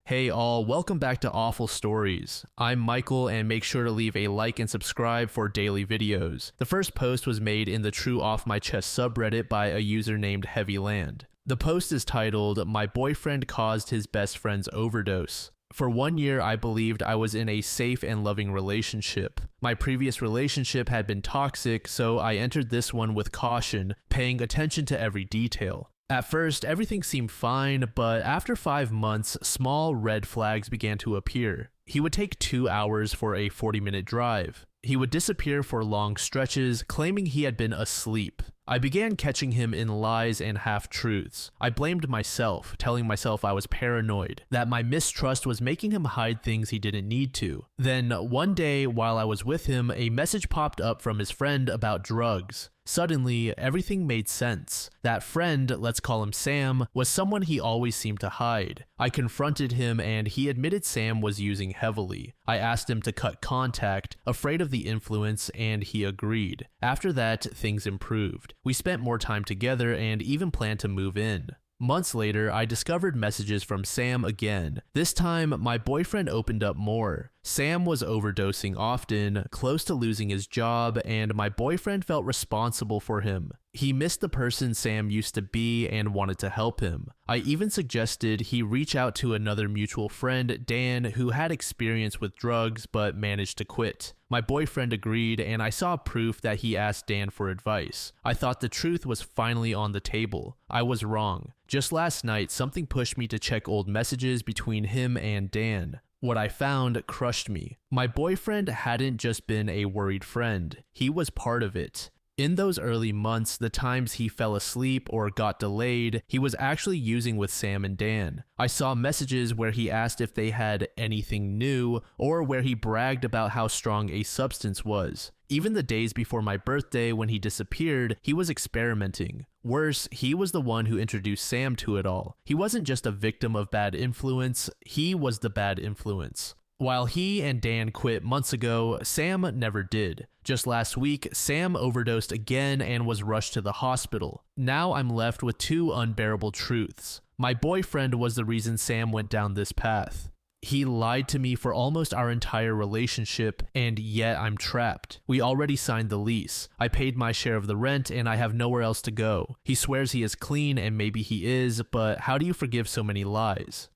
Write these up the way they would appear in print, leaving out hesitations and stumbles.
Hey all, welcome back to Awful Stories. I'm Michael, and make sure to leave a like and subscribe for daily videos. The first post was made in the True Off My Chest subreddit by a user named Heavyland. The post is titled, "My boyfriend caused his best friend's overdose." For 1 year, I believed I was in a safe and loving relationship. My previous relationship had been toxic, so I entered this one with caution, paying attention to every detail. At first, everything seemed fine, but after 5 months, small red flags began to appear. He would take 2 hours for a 40-minute drive. He would disappear for long stretches, claiming he had been asleep. I began catching him in lies and half-truths. I blamed myself, telling myself I was paranoid, that my mistrust was making him hide things he didn't need to. Then, one day, while I was with him, a message popped up from his friend about drugs. Suddenly, everything made sense. That friend, let's call him Sam, was someone he always seemed to hide. I confronted him and he admitted Sam was using heavily. I asked him to cut contact, afraid of the influence, and he agreed. After that, things improved. We spent more time together and even planned to move in. Months later, I discovered messages from Sam again. This time, my boyfriend opened up more. Sam was overdosing often, close to losing his job, and my boyfriend felt responsible for him. He missed the person Sam used to be and wanted to help him. I even suggested he reach out to another mutual friend, Dan, who had experience with drugs but managed to quit. My boyfriend agreed, and I saw proof that he asked Dan for advice. I thought the truth was finally on the table. I was wrong. Just last night, something pushed me to check old messages between him and Dan. What I found crushed me. My boyfriend hadn't just been a worried friend, he was part of it. In those early months, the times he fell asleep or got delayed, he was actually using with Sam and Dan. I saw messages where he asked if they had anything new, or where he bragged about how strong a substance was. Even the days before my birthday when he disappeared, he was experimenting. Worse, he was the one who introduced Sam to it all. He wasn't just a victim of bad influence, he was the bad influence. While he and Dan quit months ago, Sam never did. Just last week, Sam overdosed again and was rushed to the hospital. Now I'm left with two unbearable truths. My boyfriend was the reason Sam went down this path. He lied to me for almost our entire relationship, and yet I'm trapped. We already signed the lease. I paid my share of the rent, and I have nowhere else to go. He swears he is clean, and maybe he is, but how do you forgive so many lies?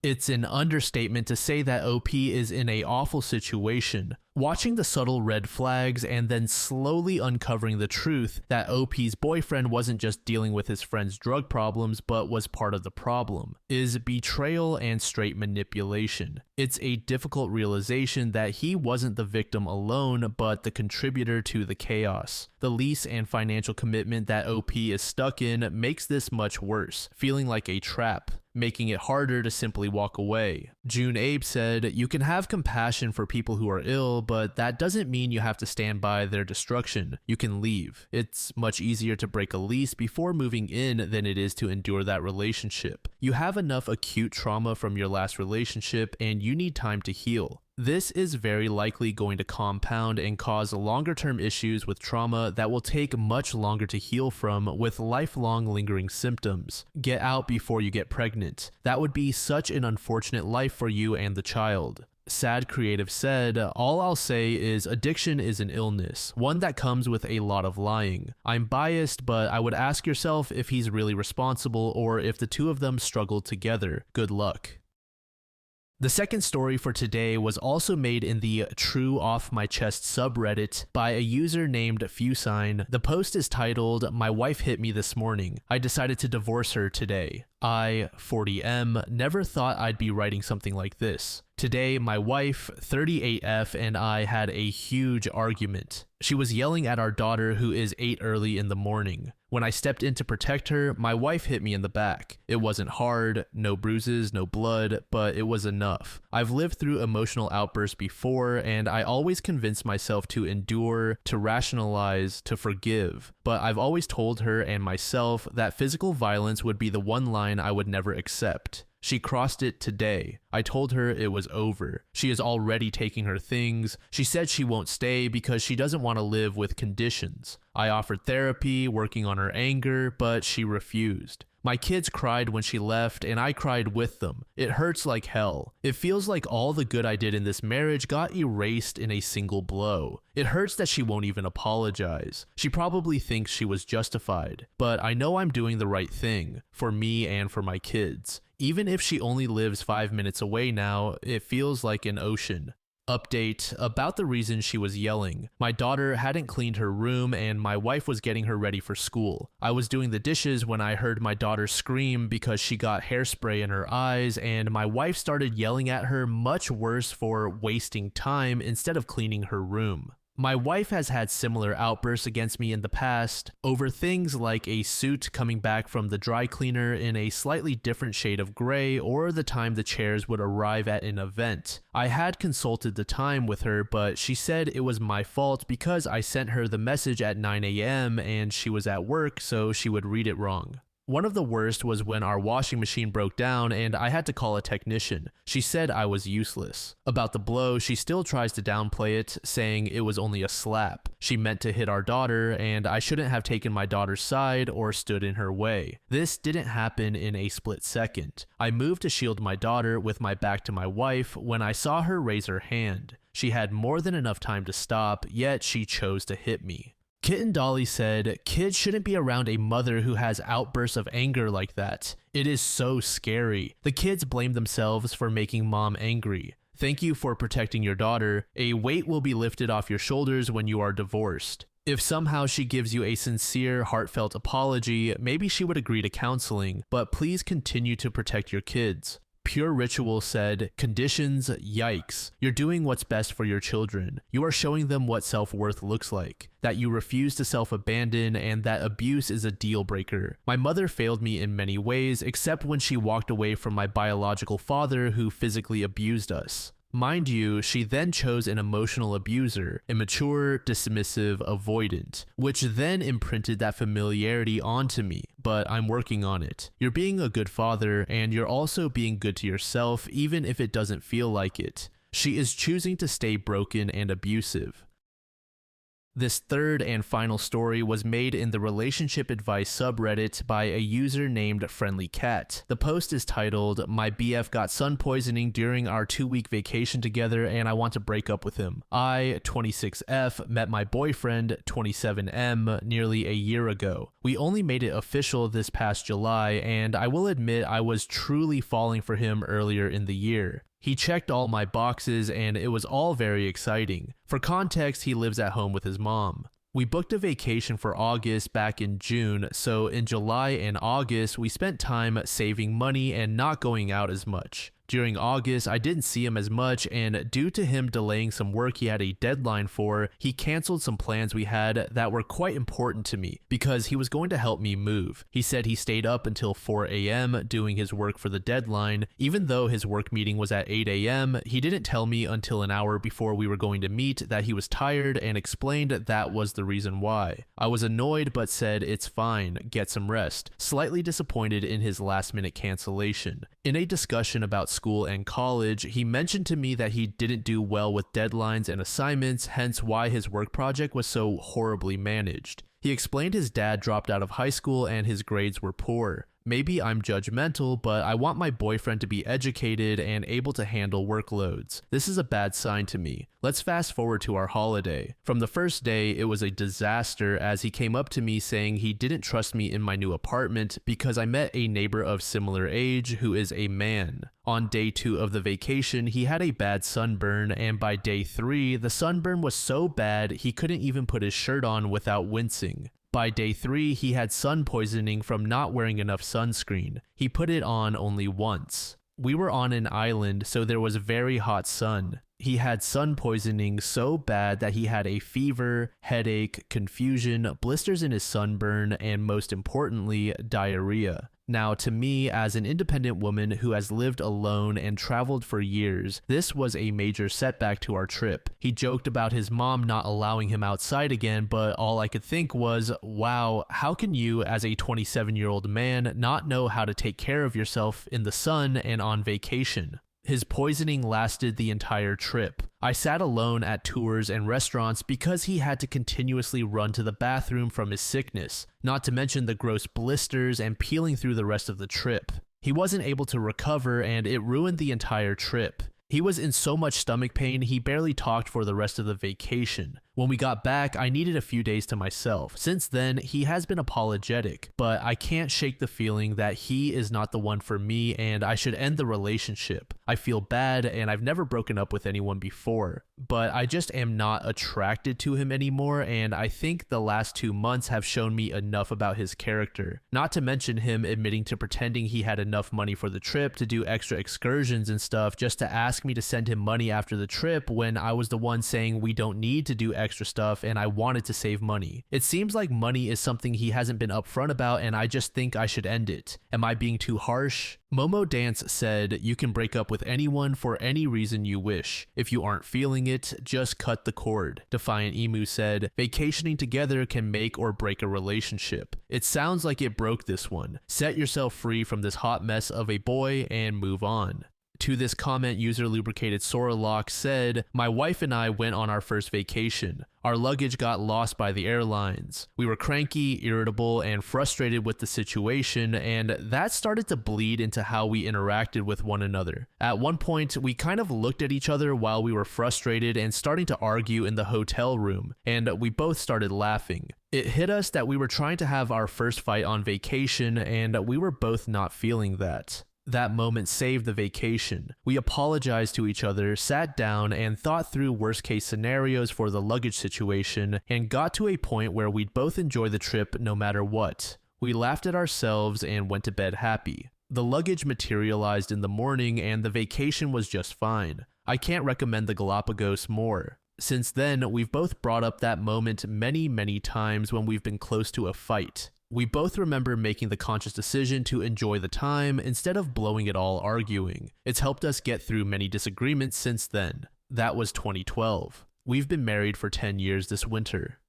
It's an understatement to say that OP is in an awful situation. Watching the subtle red flags and then slowly uncovering the truth that OP's boyfriend wasn't just dealing with his friend's drug problems but was part of the problem is betrayal and straight manipulation. It's a difficult realization that he wasn't the victim alone but the contributor to the chaos. The lease and financial commitment that OP is stuck in makes this much worse, feeling like a trap, making it harder to simply walk away. June Abe said, "You can have compassion for people who are ill, but that doesn't mean you have to stand by their destruction. You can leave. It's much easier to break a lease before moving in than it is to endure that relationship. You have enough acute trauma from your last relationship and you need time to heal. This is very likely going to compound and cause longer-term issues with trauma that will take much longer to heal from with lifelong lingering symptoms. Get out before you get pregnant. That would be such an unfortunate life for you and the child." Sad Creative said, "All I'll say is addiction is an illness, one that comes with a lot of lying. I'm biased, but I would ask yourself if he's really responsible or if the two of them struggled together. Good luck." The second story for today was also made in the True Off My Chest subreddit by a user named Fusine. The post is titled, "My wife hit me this morning. I decided to divorce her today. I, 40M, never thought I'd be writing something like this. Today, my wife, 38F, and I had a huge argument. She was yelling at our daughter who is 8 early in the morning. When I stepped in to protect her, my wife hit me in the back. It wasn't hard, no bruises, no blood, but it was enough. I've lived through emotional outbursts before, and I always convinced myself to endure, to rationalize, to forgive. But I've always told her and myself that physical violence would be the one line I would never accept. She crossed it today. I told her it was over. She is already taking her things. She said she won't stay because she doesn't want to live with conditions. I offered therapy, working on her anger, but she refused. My kids cried when she left, and I cried with them. It hurts like hell. It feels like all the good I did in this marriage got erased in a single blow. It hurts that she won't even apologize. She probably thinks she was justified, but I know I'm doing the right thing, for me and for my kids. Even if she only lives 5 minutes away now, it feels like an ocean. Update about the reason she was yelling. My daughter hadn't cleaned her room and my wife was getting her ready for school. I was doing the dishes when I heard my daughter scream because she got hairspray in her eyes, and my wife started yelling at her much worse for wasting time instead of cleaning her room. My wife has had similar outbursts against me in the past over things like a suit coming back from the dry cleaner in a slightly different shade of gray, or the time the chairs would arrive at an event. I had consulted the time with her, but she said it was my fault because I sent her the message at 9 a.m. and she was at work, so she would read it wrong. One of the worst was when our washing machine broke down and I had to call a technician. She said I was useless. About the blow, she still tries to downplay it, saying it was only a slap. She meant to hit our daughter, and I shouldn't have taken my daughter's side or stood in her way. This didn't happen in a split second. I moved to shield my daughter with my back to my wife when I saw her raise her hand. She had more than enough time to stop, yet she chose to hit me. Kitten Dolly said, kids shouldn't be around a mother who has outbursts of anger like that. It is so scary. The kids blame themselves for making mom angry. Thank you for protecting your daughter. A weight will be lifted off your shoulders when you are divorced. If somehow she gives you a sincere, heartfelt apology, maybe she would agree to counseling, but please continue to protect your kids. Pure Ritual said, conditions, yikes. You're doing what's best for your children. You are showing them what self-worth looks like, that you refuse to self-abandon, and that abuse is a deal breaker. My mother failed me in many ways, except when she walked away from my biological father who physically abused us. Mind you, she then chose an emotional abuser, immature, dismissive, avoidant, which then imprinted that familiarity onto me, but I'm working on it. You're being a good father, and you're also being good to yourself even if it doesn't feel like it. She is choosing to stay broken and abusive. This third and final story was made in the relationship advice subreddit by a user named Friendly Cat. The post is titled, "My BF got sun poisoning during our 2-week vacation together and I want to break up with him. I, 26F, met my boyfriend, 27M, nearly a year ago. We only made it official this past July, and I will admit I was truly falling for him earlier in the year. He checked all my boxes and it was all very exciting. For context, he lives at home with his mom. We booked a vacation for August back in June, so in July and August we spent time saving money and not going out as much. During August, I didn't see him as much, and due to him delaying some work he had a deadline for, he canceled some plans we had that were quite important to me because he was going to help me move. He said he stayed up until 4 a.m. doing his work for the deadline. Even though his work meeting was at 8 a.m., he didn't tell me until an hour before we were going to meet that he was tired and explained that was the reason why. I was annoyed but said it's fine, get some rest, slightly disappointed in his last-minute cancellation. In a discussion about school and college, he mentioned to me that he didn't do well with deadlines and assignments, hence why his work project was so horribly managed. He explained his dad dropped out of high school and his grades were poor. Maybe I'm judgmental, but I want my boyfriend to be educated and able to handle workloads. This is a bad sign to me. Let's fast forward to our holiday. From the first day, it was a disaster as he came up to me saying he didn't trust me in my new apartment because I met a neighbor of similar age who is a man. On day 2 of the vacation, he had a bad sunburn, and by day 3, the sunburn was so bad he couldn't even put his shirt on without wincing. By day 3, he had sun poisoning from not wearing enough sunscreen. He put it on only once. We were on an island, so there was very hot sun. He had sun poisoning so bad that he had a fever, headache, confusion, blisters in his sunburn, and most importantly, diarrhea. Now, to me, as an independent woman who has lived alone and traveled for years, this was a major setback to our trip. He joked about his mom not allowing him outside again, but all I could think was, wow, how can you, as a 27-year-old man, not know how to take care of yourself in the sun and on vacation? His poisoning lasted the entire trip. I sat alone at tours and restaurants because he had to continuously run to the bathroom from his sickness, not to mention the gross blisters and peeling through the rest of the trip. He wasn't able to recover and it ruined the entire trip. He was in so much stomach pain he barely talked for the rest of the vacation. When we got back, I needed a few days to myself. Since then, he has been apologetic, but I can't shake the feeling that he is not the one for me and I should end the relationship. I feel bad and I've never broken up with anyone before, but I just am not attracted to him anymore, and I think the last 2 months have shown me enough about his character. Not to mention him admitting to pretending he had enough money for the trip to do extra excursions and stuff just to ask me to send him money after the trip when I was the one saying we don't need to do extra stuff and I wanted to save money. It seems like money is something he hasn't been upfront about, and I just think I should end it. Am I being too harsh? Momo Dance said, "You can break up with anyone for any reason you wish. If you aren't feeling it, just cut the cord." Defiant Emu said, "Vacationing together can make or break a relationship. It sounds like it broke this one. Set yourself free from this hot mess of a boy and move on." To this comment, user Lubricated Soralock said, "My wife and I went on our first vacation. Our luggage got lost by the airlines. We were cranky, irritable, and frustrated with the situation, and that started to bleed into how we interacted with one another. At one point, we kind of looked at each other while we were frustrated and starting to argue in the hotel room, and we both started laughing. It hit us that we were trying to have our first fight on vacation, and we were both not feeling that. That moment saved the vacation. We apologized to each other, sat down, and thought through worst case scenarios for the luggage situation, and got to a point where we'd both enjoy the trip no matter what. We laughed at ourselves and went to bed happy. The luggage materialized in the morning and the vacation was just fine. I can't recommend the Galapagos more. Since then, we've both brought up that moment many times when we've been close to a fight. We both remember making the conscious decision to enjoy the time instead of blowing it all arguing. It's helped us get through many disagreements since then. That was 2012. We've been married for 10 years this winter."